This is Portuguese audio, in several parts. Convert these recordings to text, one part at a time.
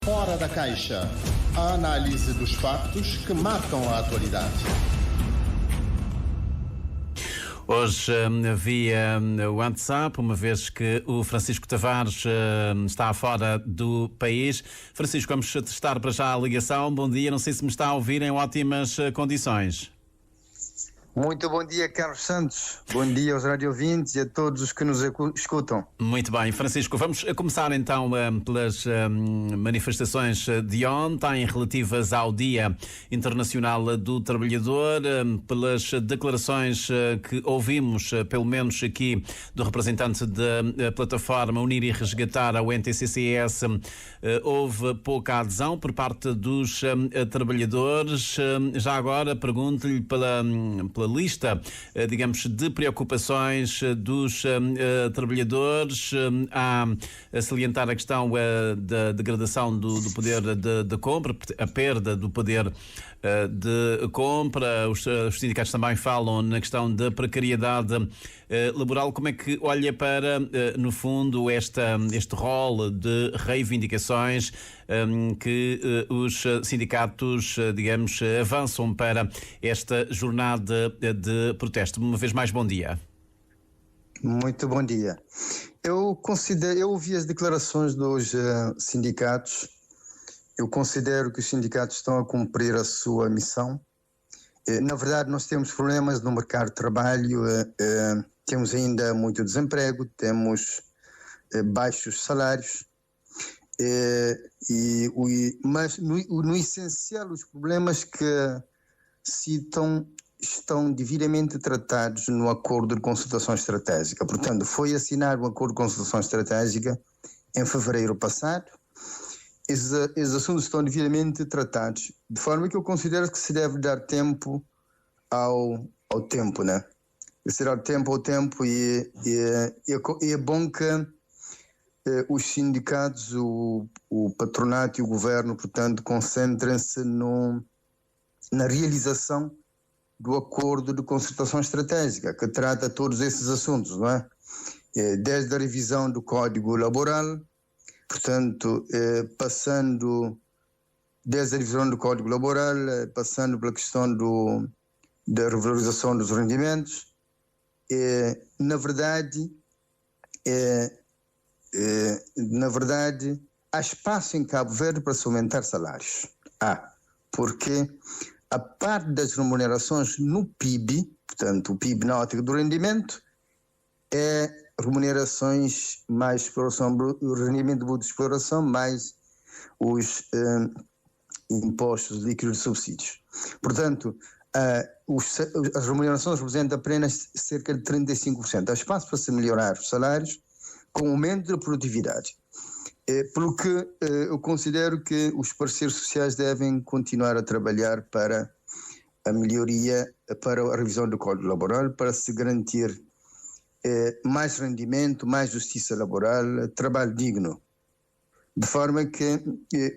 Fora da Caixa. A análise dos factos que marcam a atualidade. Hoje via WhatsApp, uma vez que o Francisco Tavares está fora do país. Francisco, vamos testar para já a ligação. Bom dia, não sei se me está a ouvir em ótimas condições. Muito bom dia, Carlos Santos. Bom dia aos radiovintes e a todos os que nos escutam. Muito bem, Francisco, vamos começar então pelas manifestações de ontem relativas ao Dia Internacional do Trabalhador, pelas declarações que ouvimos, pelo menos aqui, do representante da plataforma Unir e Resgatar, a UNTCCS. Houve pouca adesão por parte dos trabalhadores. Já agora pergunto-lhe pela lista, digamos, de preocupações dos trabalhadores. Há a salientar a questão da degradação do poder de compra, a perda do poder de compra. Os sindicatos também falam na questão da precariedade laboral. Como é que olha para, no fundo, este rol de reivindicações que os sindicatos, digamos, avançam para esta jornada de protesto? Uma vez mais, bom dia. Muito bom dia. Eu ouvi as declarações dos sindicatos. Eu considero que os sindicatos estão a cumprir a sua missão. Na verdade, nós temos problemas no mercado de trabalho, temos ainda muito desemprego, temos baixos salários, mas no essencial os problemas que citam estão devidamente tratados no acordo de consultação estratégica. Portanto, foi assinado um acordo de consultação estratégica em fevereiro passado. Esses assuntos estão devidamente tratados, de forma que eu considero que se deve dar tempo ao tempo, né? Se dar tempo ao tempo e é bom que os sindicatos, o patronato e o governo, portanto, concentrem-se na realização do acordo de concertação estratégica, que trata todos esses assuntos, não é? Desde a revisão do Código Laboral, portanto, desde a revisão do Código Laboral, passando pela questão da revalorização dos rendimentos. Na verdade, há espaço em Cabo Verde para se aumentar salários. Porque a parte das remunerações no PIB, portanto, o PIB na ótica do rendimento, é remunerações mais exploração, o rendimento bruto de exploração, mais os impostos líquidos de subsídios. Portanto, as remunerações representam apenas cerca de 35%. Há espaço para se melhorar os salários com aumento da produtividade. Pelo que eu considero que os parceiros sociais devem continuar a trabalhar para a melhoria, para a revisão do Código Laboral, para se garantir mais rendimento, mais justiça laboral, trabalho digno. De forma que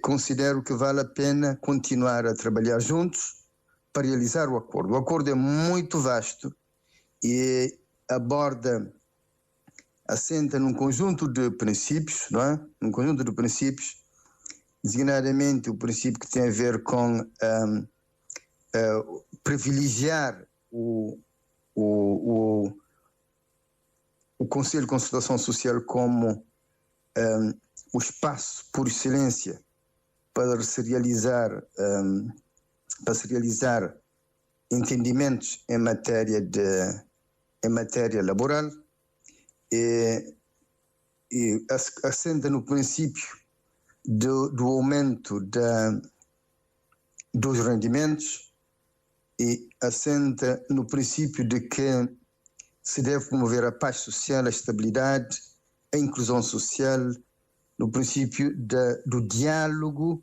considero que vale a pena continuar a trabalhar juntos para realizar o acordo. O acordo é muito vasto e assenta num conjunto de princípios, não é? Um conjunto de princípios, designadamente o princípio que tem a ver com privilegiar o Conselho de Consultação Social como o espaço por excelência para se realizar entendimentos em matéria laboral. E assenta no princípio do aumento dos rendimentos e assenta no princípio de que se deve promover a paz social, a estabilidade, a inclusão social, no princípio do diálogo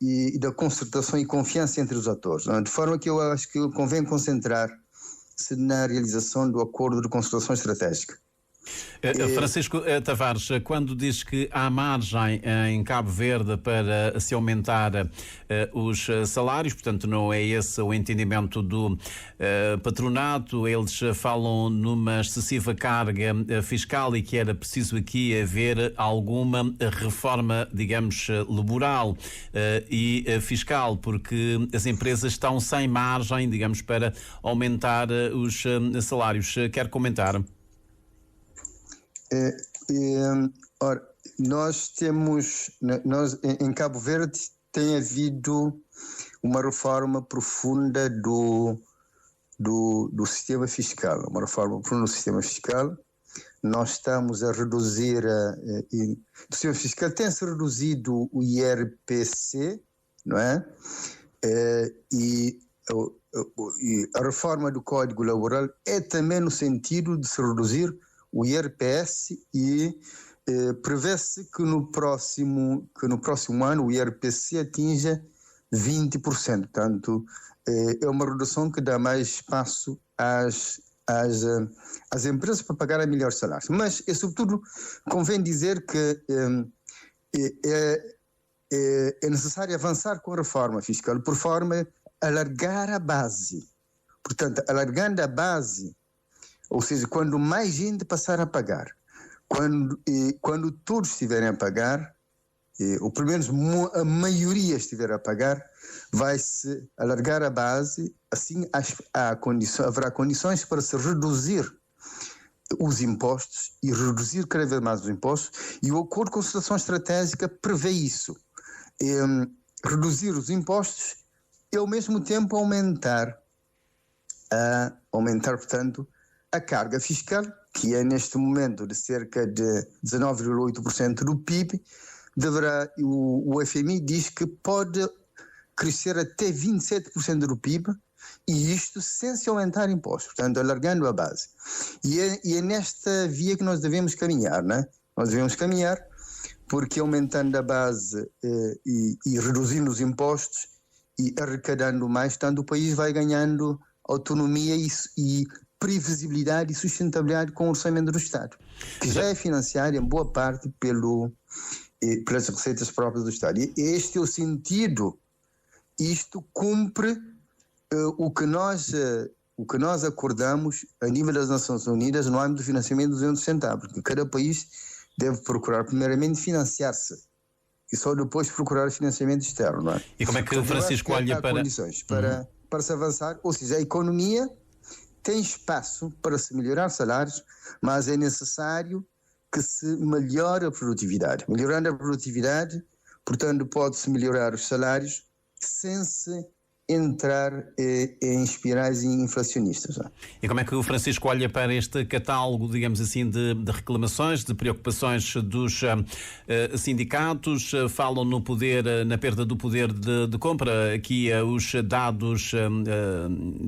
e da concertação e confiança entre os atores. De forma que eu acho que convém concentrar-se na realização do acordo de concertação estratégica. Francisco Tavares, quando diz que há margem em Cabo Verde para se aumentar os salários, portanto não é esse o entendimento do patronato, eles falam numa excessiva carga fiscal e que era preciso aqui haver alguma reforma, digamos, laboral e fiscal, porque as empresas estão sem margem, digamos, para aumentar os salários. Quer comentar? Ora, nós em Cabo Verde tem havido uma reforma profunda do sistema fiscal, Nós estamos a reduzir do sistema fiscal, tem-se reduzido o IRPC, não é? E a reforma do Código Laboral é também no sentido de se reduzir o IRPS e prevê-se que no próximo ano o IRPC atinja 20%. Portanto, é uma redução que dá mais espaço às empresas para pagar a melhores salários. Mas, sobretudo, convém dizer que é necessário avançar com a reforma fiscal por forma a alargar a base. Portanto, alargando a base, ou seja, quando mais gente passar a pagar, quando todos estiverem a pagar, ou pelo menos a maioria estiver a pagar, vai-se alargar a base, assim haverá condições para se reduzir os impostos e reduzir cada vez mais os impostos, e o Acordo de Concertação Estratégica prevê isso, reduzir os impostos e ao mesmo tempo aumentar, portanto, a carga fiscal, que é neste momento de cerca de 19,8% do PIB, o FMI diz que pode crescer até 27% do PIB, e isto sem se aumentar impostos, portanto, alargando a base. E é nesta via que nós devemos caminhar, né? Nós devemos caminhar, porque aumentando a base e reduzindo os impostos e arrecadando mais, tanto o país vai ganhando autonomia e previsibilidade e sustentabilidade com o orçamento do Estado, que já é financiado em boa parte pelas receitas próprias do Estado. E este é o sentido, isto cumpre o que nós acordamos a nível das Nações Unidas no âmbito do financiamento dos 200 centavos, que cada país deve procurar primeiramente financiar-se e só depois procurar financiamento externo, não é? E como é que o Francisco olha para... condições para se avançar, ou seja, a economia tem espaço para se melhorar salários, mas é necessário que se melhore a produtividade. Melhorando a produtividade, portanto, pode-se melhorar os salários sem se entrar em espirais inflacionistas. Não é? E como é que o Francisco olha para este catálogo, digamos assim, de reclamações, de preocupações dos sindicatos? Falam no poder, na perda do poder de compra. Aqui os dados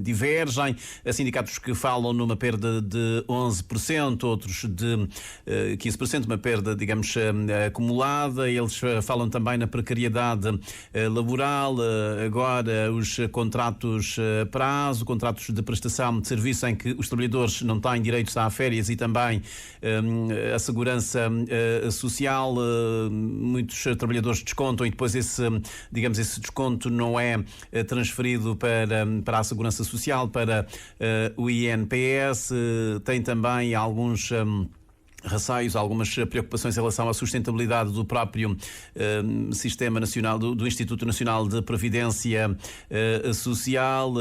divergem. Há sindicatos que falam numa perda de 11%, outros de 15%, uma perda, digamos, acumulada. Eles falam também na precariedade laboral. Agora, os contratos a prazo, contratos de prestação de serviço em que os trabalhadores não têm direitos a férias e também a segurança social. Muitos trabalhadores descontam e depois esse desconto não é transferido para a segurança social, para o INPS. Tem também alguns receios, algumas preocupações em relação à sustentabilidade do próprio Sistema Nacional, do Instituto Nacional de Previdência Social.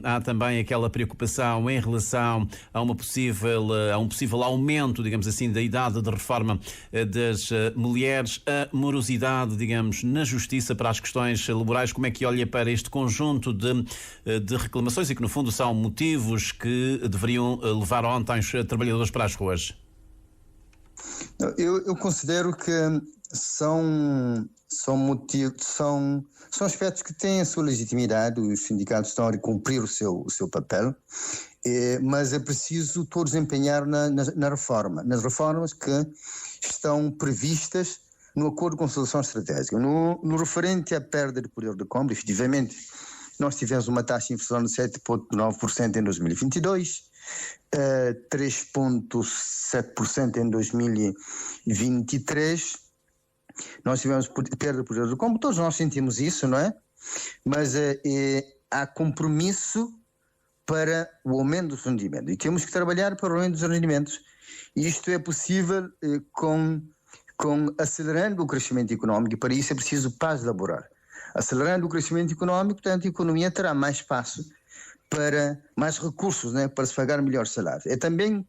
Há também aquela preocupação em relação a um possível aumento, digamos assim, da idade de reforma das mulheres, a morosidade, digamos, na justiça para as questões laborais. Como é que olha para este conjunto de reclamações e que, no fundo, são motivos que deveriam levar ontem os trabalhadores para as ruas? Eu considero que são aspectos que têm a sua legitimidade. Os sindicatos estão a cumprir o seu papel, mas é preciso todos empenhar nas reformas que estão previstas no Acordo de Concertação Estratégica. No referente à perda de poder de compra, efetivamente, nós tivemos uma taxa de inflação de 7,9% em 2022, 3,7% em 2023. Nós tivemos perda de poder de compra, todos nós sentimos isso, não é? Mas há compromisso para o aumento dos rendimentos e temos que trabalhar para o aumento dos rendimentos. E isto é possível com acelerando o crescimento económico, e para isso é preciso paz laboral. Acelerando o crescimento económico, portanto, a economia terá mais espaço para mais recursos, né, para se pagar melhor salário. É também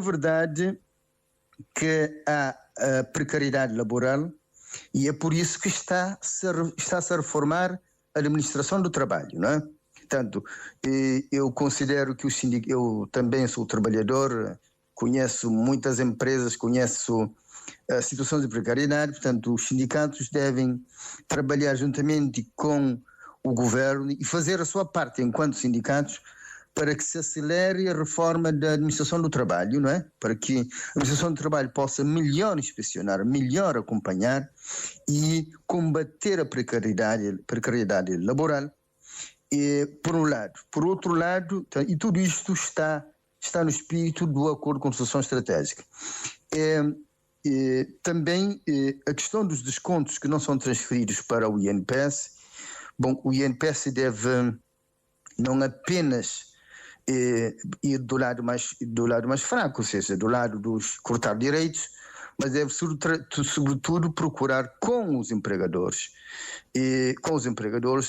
verdade que há a precariedade laboral e é por isso que está-se a reformar a administração do trabalho, não é? Portanto, eu considero que eu também sou trabalhador, conheço muitas empresas, conheço situações de precariedade, portanto os sindicatos devem trabalhar juntamente com o governo e fazer a sua parte enquanto sindicatos para que se acelere a reforma da administração do trabalho, não é? Para que a administração do trabalho possa melhor inspecionar, melhor acompanhar e combater a precariedade laboral, por um lado. Por outro lado, e tudo isto está no espírito do Acordo de Concertação Estratégica. Também a questão dos descontos que não são transferidos para o INPS. Bom, o INPS deve não apenas ir do lado mais fraco, ou seja, do lado dos cortar direitos, mas deve sobretudo procurar com os empregadores,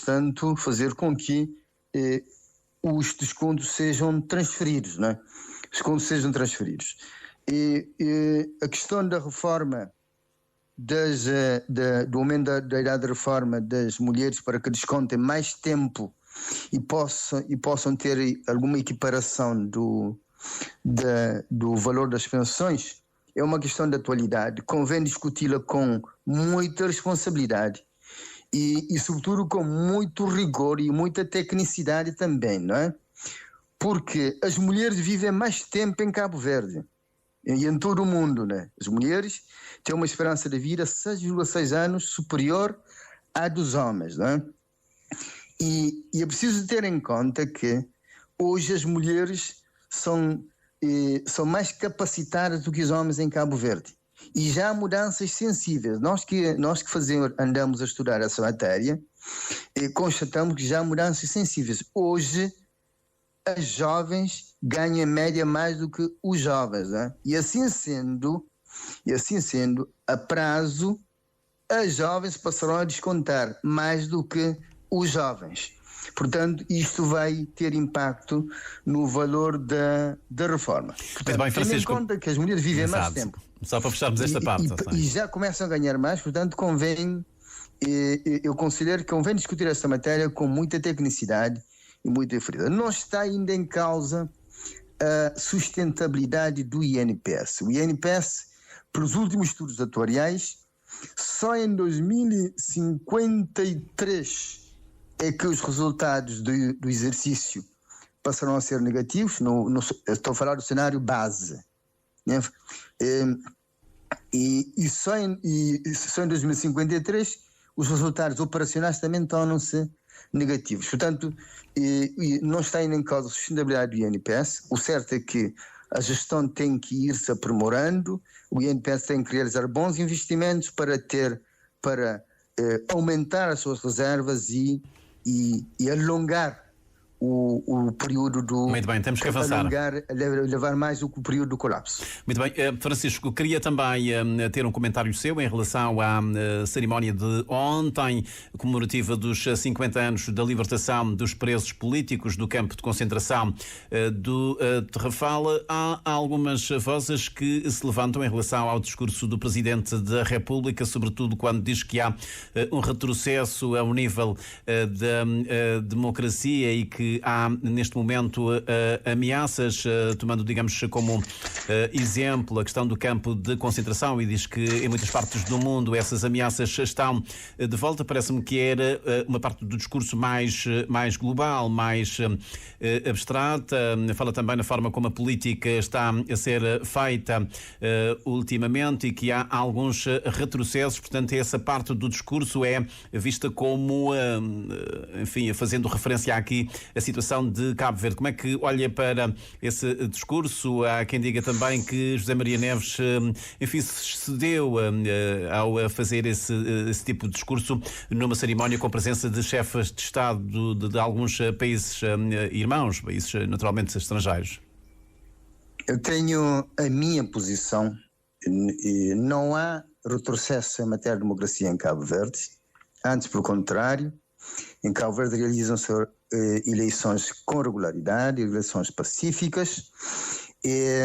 tanto fazer com que os descontos sejam transferidos, não é? Os descontos sejam transferidos. A questão da reforma do aumento da idade de reforma das mulheres para que descontem mais tempo e possam ter alguma equiparação do valor das pensões é uma questão de atualidade. Convém discuti-la com muita responsabilidade e sobretudo com muito rigor e muita tecnicidade também, não é? Porque as mulheres vivem mais tempo em Cabo Verde e em todo o mundo, né? As mulheres têm uma esperança de vida 6,6 anos superior à dos homens, né? E é preciso ter em conta que hoje as mulheres são mais capacitadas do que os homens em Cabo Verde. E já há mudanças sensíveis. Nós que andamos a estudar essa matéria, constatamos que já há mudanças sensíveis. Hoje, as jovens ganham em média mais do que os jovens, né? E assim sendo, a prazo, as jovens passarão a descontar mais do que os jovens. Portanto, isto vai ter impacto no valor da reforma. Portanto, bem, tendo em conta que as mulheres vivem mais tempo. Só para fecharmos esta parte. E já começam a ganhar mais, portanto, eu considero que convém discutir esta matéria com muita tecnicidade e muita frieza. Não está ainda em causa a sustentabilidade do INPS. O INPS, pelos últimos estudos atuariais, só em 2053 é que os resultados do exercício passarão a ser negativos. Estou a falar do cenário base, né? E só em 2053 os resultados operacionais também tornam-se negativos. Portanto, não está ainda em causa a sustentabilidade do INPS. O certo é que a gestão tem que ir se aprimorando, o INPS tem que realizar bons investimentos para aumentar as suas reservas e alongar o período do... Muito bem, temos que avançar. Levar mais o período do colapso. Muito bem. Francisco, queria também ter um comentário seu em relação à cerimónia de ontem, comemorativa dos 50 anos da libertação dos presos políticos do campo de concentração do Tarrafal. Há algumas vozes que se levantam em relação ao discurso do Presidente da República, sobretudo quando diz que há um retrocesso ao nível da democracia e que há neste momento ameaças, tomando, digamos, como exemplo a questão do campo de concentração, e diz que em muitas partes do mundo essas ameaças estão de volta. Parece-me que era uma parte do discurso mais global, mais abstrata. Fala também na forma como a política está a ser feita ultimamente e que há alguns retrocessos. Portanto, essa parte do discurso é vista como, enfim, fazendo referência aqui a situação de Cabo Verde. Como é que olha para esse discurso? Há quem diga também que José Maria Neves, enfim, se cedeu ao fazer esse tipo de discurso numa cerimónia com a presença de chefes de Estado de alguns países irmãos, países naturalmente estrangeiros. Eu tenho a minha posição. Não há retrocesso em matéria de democracia em Cabo Verde. Antes, pelo contrário, em Cabo Verde realizam-se eleições com regularidade, eleições pacíficas, e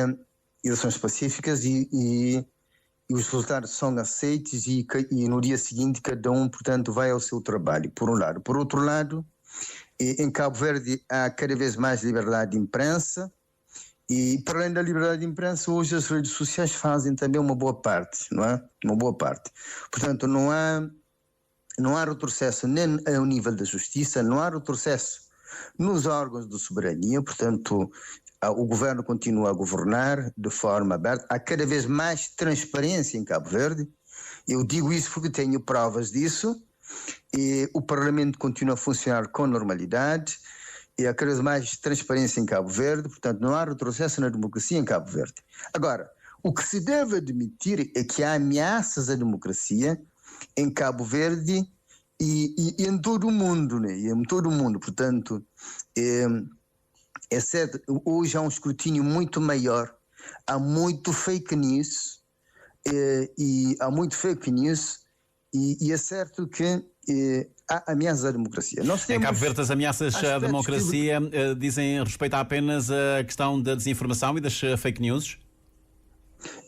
os resultados são aceitos e no dia seguinte cada um, portanto, vai ao seu trabalho, por um lado. Por outro lado, em Cabo Verde há cada vez mais liberdade de imprensa. E, para além da liberdade de imprensa, hoje as redes sociais fazem também uma boa parte, não é? Uma boa parte. Portanto, não há retrocesso nem ao nível da justiça, não há retrocesso nos órgãos de soberania, portanto, o governo continua a governar de forma aberta. Há cada vez mais transparência em Cabo Verde. Eu digo isso porque tenho provas disso. E o Parlamento continua a funcionar com normalidade. E há cada vez mais transparência em Cabo Verde, portanto não há retrocesso na democracia em Cabo Verde. Agora, o que se deve admitir é que há ameaças à democracia em Cabo Verde e em todo o mundo, né? E em todo o mundo, portanto, é certo, hoje há um escrutínio muito maior, há muito fake news, e é certo que há ameaças à democracia. Em Cabo Verde, as ameaças à democracia dizem respeito apenas à questão da desinformação e das fake news?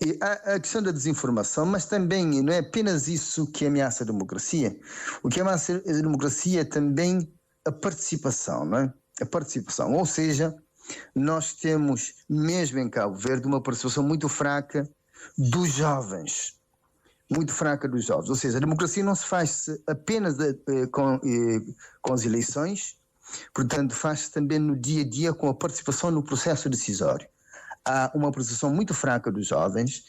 E a questão da desinformação, mas também não é apenas isso que ameaça a democracia. O que ameaça a democracia é também a participação, não é? A participação. Ou seja, nós temos, mesmo em Cabo Verde, uma participação muito fraca dos jovens. Muito fraca dos jovens. Ou seja, a democracia não se faz apenas com as eleições, portanto faz-se também no dia a dia com a participação no processo decisório. Há uma participação muito fraca dos jovens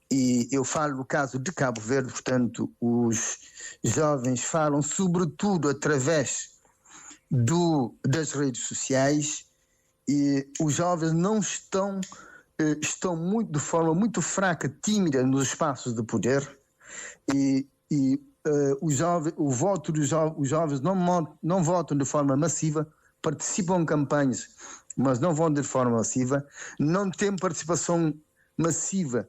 e eu falo no caso de Cabo Verde, portanto os jovens falam sobretudo através das redes sociais e os jovens não estão muito, de forma muito fraca, tímida nos espaços de poder. Os jovens não votam de forma massiva, participam em campanhas, mas não votam de forma massiva, não têm participação massiva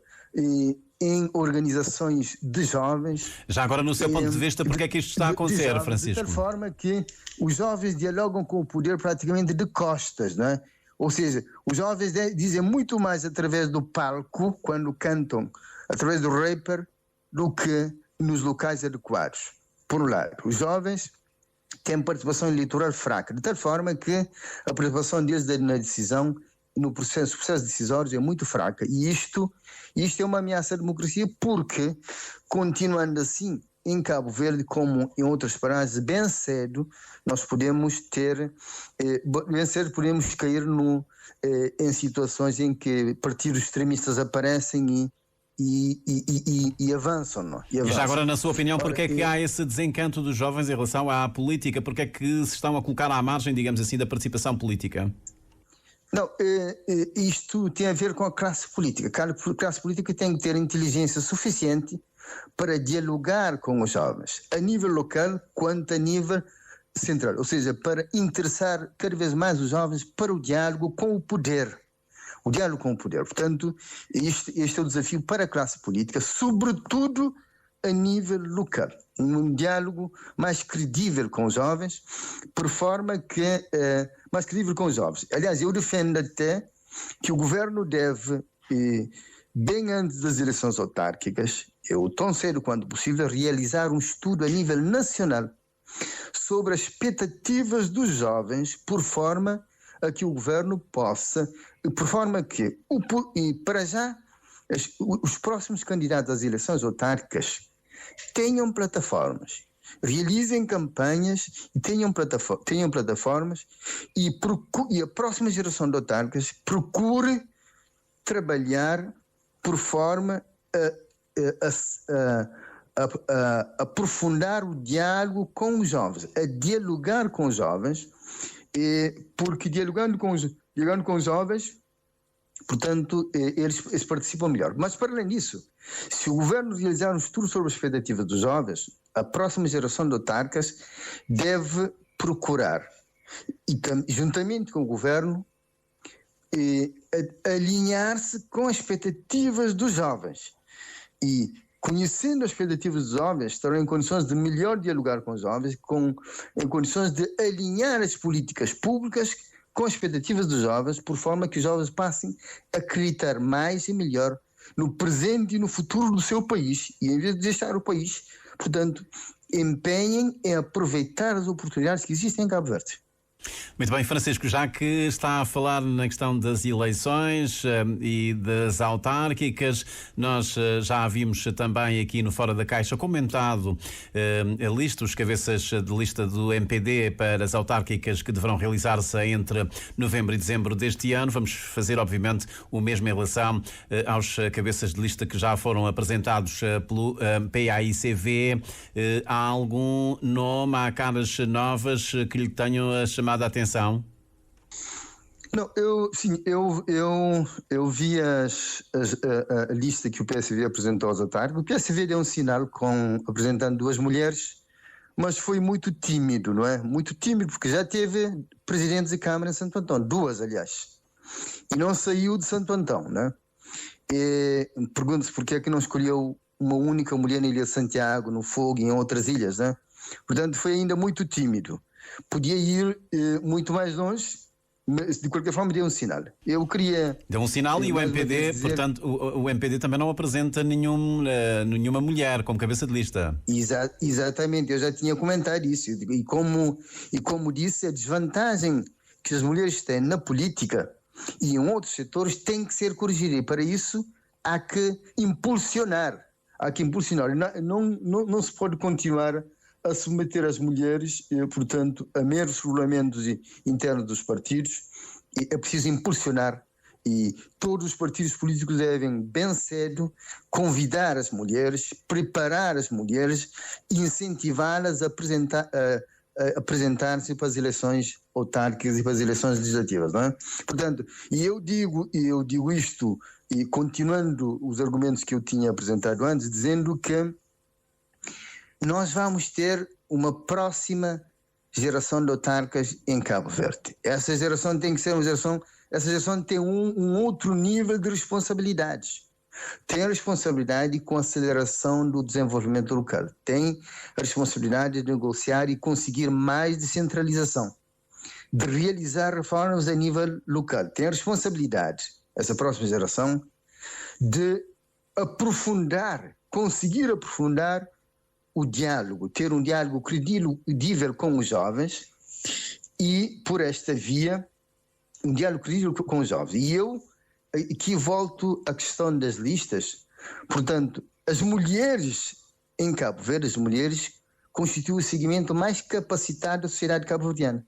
em organizações de jovens. Já agora, no seu ponto de vista, porque é que isto está a acontecer, jovens, Francisco? De tal forma que os jovens dialogam com o poder praticamente de costas, não é? Ou seja, os jovens dizem muito mais através do palco, quando cantam, através do rapper, do que nos locais adequados. Por um lado, os jovens têm participação eleitoral fraca, de tal forma que a participação deles na decisão, no processo decisório é muito fraca. E isto é uma ameaça à democracia porque, continuando assim, em Cabo Verde, como em outras paragens, bem cedo nós podemos cair em situações em que partidos extremistas aparecem e avançam, não? E já agora, na sua opinião, porque é que há esse desencanto dos jovens em relação à política? Porque é que se estão a colocar à margem, digamos assim, da participação política? Não, isto tem a ver com a classe política. A classe política tem que ter inteligência suficiente para dialogar com os jovens, a nível local quanto a nível central. Ou seja, para interessar cada vez mais os jovens para o diálogo com o poder. O diálogo com o poder. Portanto, este é o desafio para a classe política, sobretudo a nível local. Um diálogo mais credível com os jovens, por forma que... mais credível com os jovens. Aliás, eu defendo até que o governo deve, bem antes das eleições autárquicas, tão cedo quanto possível, realizar um estudo a nível nacional sobre as expectativas dos jovens, por forma a que o governo possa, por forma que, para já, os próximos candidatos às eleições autárquicas tenham plataformas, realizem campanhas e tenham plataformas e a próxima geração de autárquicas procure trabalhar por forma a aprofundar o diálogo com os jovens, a dialogar com os jovens porque dialogando com os jovens, portanto, eles participam melhor. Mas, para além disso, se o governo realizar um estudo sobre as expectativas dos jovens, a próxima geração de autarcas deve procurar, juntamente com o governo, alinhar-se com as expectativas dos jovens. E, conhecendo as expectativas dos jovens, estarão em condições de melhor dialogar com os jovens, em condições de alinhar as políticas públicas com as expectativas dos jovens, por forma que os jovens passem a acreditar mais e melhor no presente e no futuro do seu país, e em vez de deixar o país, portanto, empenhem em aproveitar as oportunidades que existem em Cabo Verde. Muito bem, Francisco, já que está a falar na questão das eleições e das autárquicas, nós já havíamos também aqui no Fora da Caixa comentado a lista, os cabeças de lista do MPD para as autárquicas que deverão realizar-se entre novembro e dezembro deste ano. Vamos fazer, obviamente, o mesmo em relação aos cabeças de lista que já foram apresentados pelo PAICV. Há algum nome, há caras novas que lhe tenham chamado a atenção? Não, eu vi a lista que o PSV apresentou aos autárquicos. O PSV deu um sinal apresentando duas mulheres, mas foi muito tímido, não é? Muito tímido, porque já teve presidentes de Câmara em Santo Antão, duas, aliás, e não saiu de Santo Antão, não é? Pergunto-se porque é que não escolheu uma única mulher na Ilha de Santiago, no Fogo e em outras ilhas, não é? Portanto, foi ainda muito tímido. Podia ir muito mais longe, mas de qualquer forma deu um sinal. Eu queria... Deu um sinal e o MPD, portanto, o MPD também não apresenta nenhuma mulher como cabeça de lista. Exatamente, eu já tinha comentado isso. E como disse, a desvantagem que as mulheres têm na política e em outros setores tem que ser corrigida. E para isso há que impulsionar. Não se pode continuar a submeter as mulheres, portanto, a meros regulamentos internos dos partidos. É preciso impulsionar, e todos os partidos políticos devem, bem cedo, convidar as mulheres, preparar as mulheres e incentivá-las a apresentar-se para as eleições autárquicas e para as eleições legislativas, não é? Portanto, eu digo isto, e continuando os argumentos que eu tinha apresentado antes, dizendo que nós vamos ter uma próxima geração de autarcas em Cabo Verde. Essa geração tem que ser essa geração tem um outro nível de responsabilidades. Tem a responsabilidade com a aceleração do desenvolvimento local. Tem a responsabilidade de negociar e conseguir mais descentralização, de realizar reformas a nível local. Tem a responsabilidade, essa próxima geração, de conseguir aprofundar o diálogo, ter um diálogo credível com os jovens e, por esta via, um diálogo credível com os jovens. E eu aqui volto à questão das listas. Portanto, as mulheres em Cabo Verde, as mulheres constituem o segmento mais capacitado da sociedade cabo-verdiana.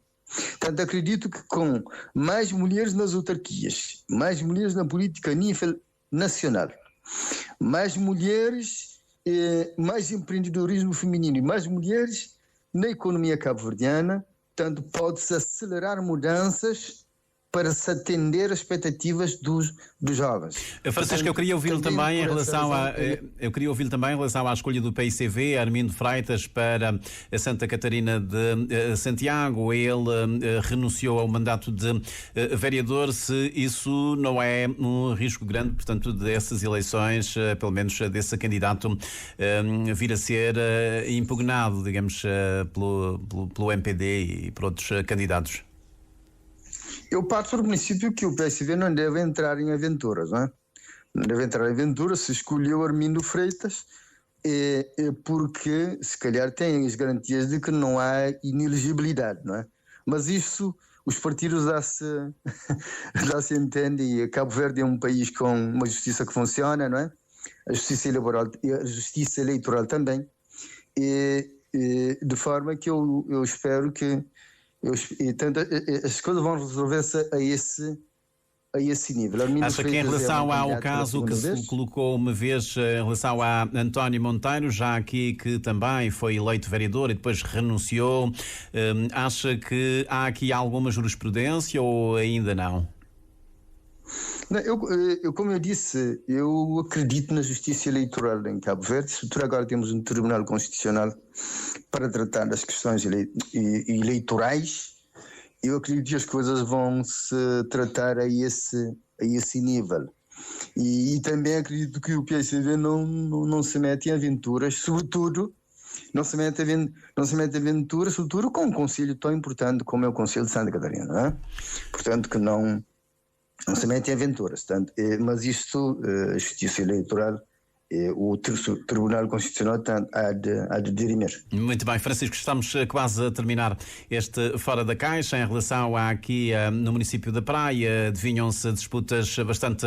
Portanto, acredito que com mais mulheres nas autarquias, mais mulheres na política a nível nacional, mais mulheres, mais empreendedorismo feminino e mais mulheres na economia cabo-verdiana, tanto pode-se acelerar mudanças para se atender às expectativas dos jovens. Francisco, eu queria ouvi-lo também em relação à escolha do PICV, Armindo Freitas, para a Santa Catarina de Santiago. Ele renunciou ao mandato de vereador. Se isso não é um risco grande, portanto, dessas eleições, pelo menos desse candidato, vir a ser impugnado, digamos, pelo MPD e por outros candidatos? Eu parto do princípio que o PSV não deve entrar em aventuras, não é? Não deve entrar em aventuras. Se escolheu Armindo Freitas, porque se calhar tem as garantias de que não há inelegibilidade, não é? Mas isso, os partidos já se entendem, e Cabo Verde é um país com uma justiça que funciona, não é? A justiça eleitoral também, de forma que eu espero que as coisas vão resolver-se a esse nível. Armindo Acha que em Freitas relação é um ao candidato pela caso que segunda se vez. colocou uma vez em relação a António Monteiro, já aqui que também foi eleito vereador e depois renunciou, acha que há aqui alguma jurisprudência ou ainda não? Não, como eu disse, eu acredito na justiça eleitoral em Cabo Verde. Sobretudo agora temos um Tribunal Constitucional para tratar das questões eleitorais. Eu acredito que as coisas vão se tratar a esse nível. E também acredito que o PSV não se mete em aventuras, sobretudo não se mete em aventuras, sobretudo com um conselho tão importante como é o Conselho de Santa Catarina, não é? Portanto, que não se mete em aventuras. Portanto, mas isto, a justiça eleitoral, o Tribunal Constitucional há de dirimir. Muito bem, Francisco, estamos quase a terminar este Fora da Caixa. Em relação aqui no município da Praia, adivinham-se disputas bastante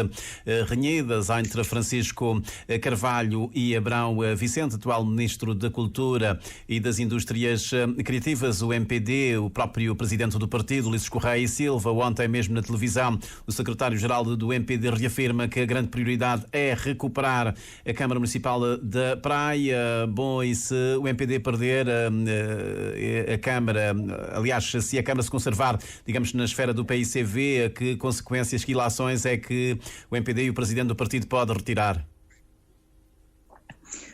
renhidas entre Francisco Carvalho e Abrão Vicente, atual Ministro da Cultura e das Indústrias Criativas, o MPD, o próprio Presidente do Partido, Ulisses Correia e Silva. Ontem mesmo na televisão, o Secretário-Geral do MPD reafirma que a grande prioridade é recuperar a Câmara Municipal da Praia. Bom, e se o MPD perder a Câmara, aliás, se a Câmara se conservar, digamos, na esfera do PICV, que consequências, que ilações é que o MPD e o Presidente do Partido podem retirar?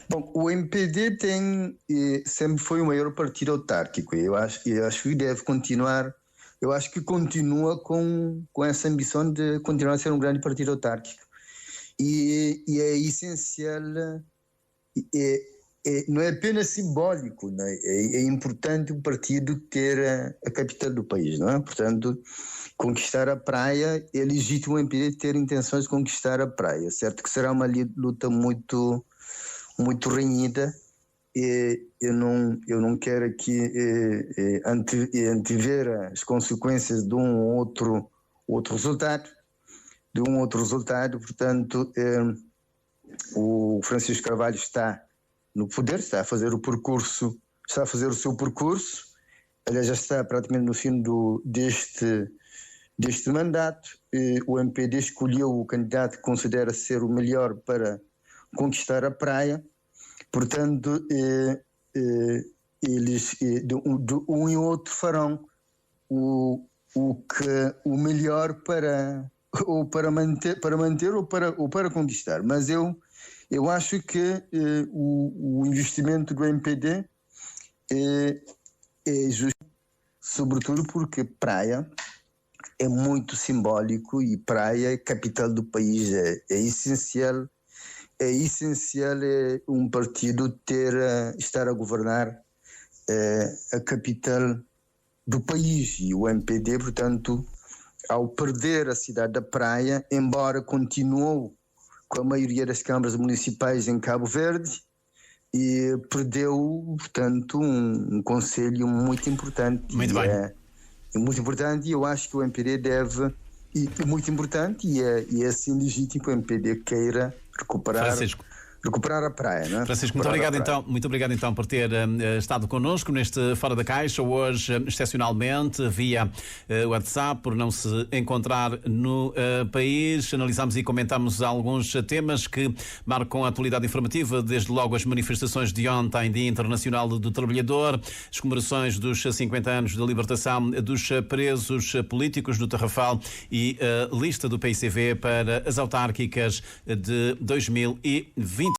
Bom, o MPD sempre foi o maior partido autárquico. Eu acho que deve continuar. Eu acho que continua com essa ambição de continuar a ser um grande partido autárquico. E é essencial, não é apenas simbólico, não é? É importante o partido ter a capital do país, não é? Portanto, conquistar a praia, é legítimo o MPD ter intenções de conquistar a praia. Certo que será uma luta muito, muito renhida. Eu não quero aqui antever as consequências de um outro resultado. Portanto, o Francisco Carvalho está no poder, está a fazer o seu percurso, aliás, já está praticamente no fim deste mandato. O MPD escolheu o candidato que considera ser o melhor para conquistar a praia, portanto, eles, de um e outro, farão o melhor para manter ou para conquistar. Mas eu acho que o investimento do MPD é justo, sobretudo porque praia é muito simbólico e praia é capital do país. É essencial um partido estar a governar a capital do país, e o MPD, portanto, ao perder a cidade da Praia, embora continuou com a maioria das câmaras municipais em Cabo Verde, e perdeu, portanto, um conselho muito importante. Muito bem. É muito importante, e eu acho que o MPD deve, muito importante, e é assim legítimo que o MPD queira recuperar a praia, não é? Francisco, muito obrigado então por ter estado connosco neste Fora da Caixa, hoje excepcionalmente via WhatsApp, por não se encontrar no país. Analisámos e comentámos alguns temas que marcam a atualidade informativa, desde logo as manifestações de ontem, Dia Internacional do Trabalhador, as comemorações dos 50 anos da libertação dos presos políticos do Tarrafal e a lista do PICV para as autárquicas de 2020.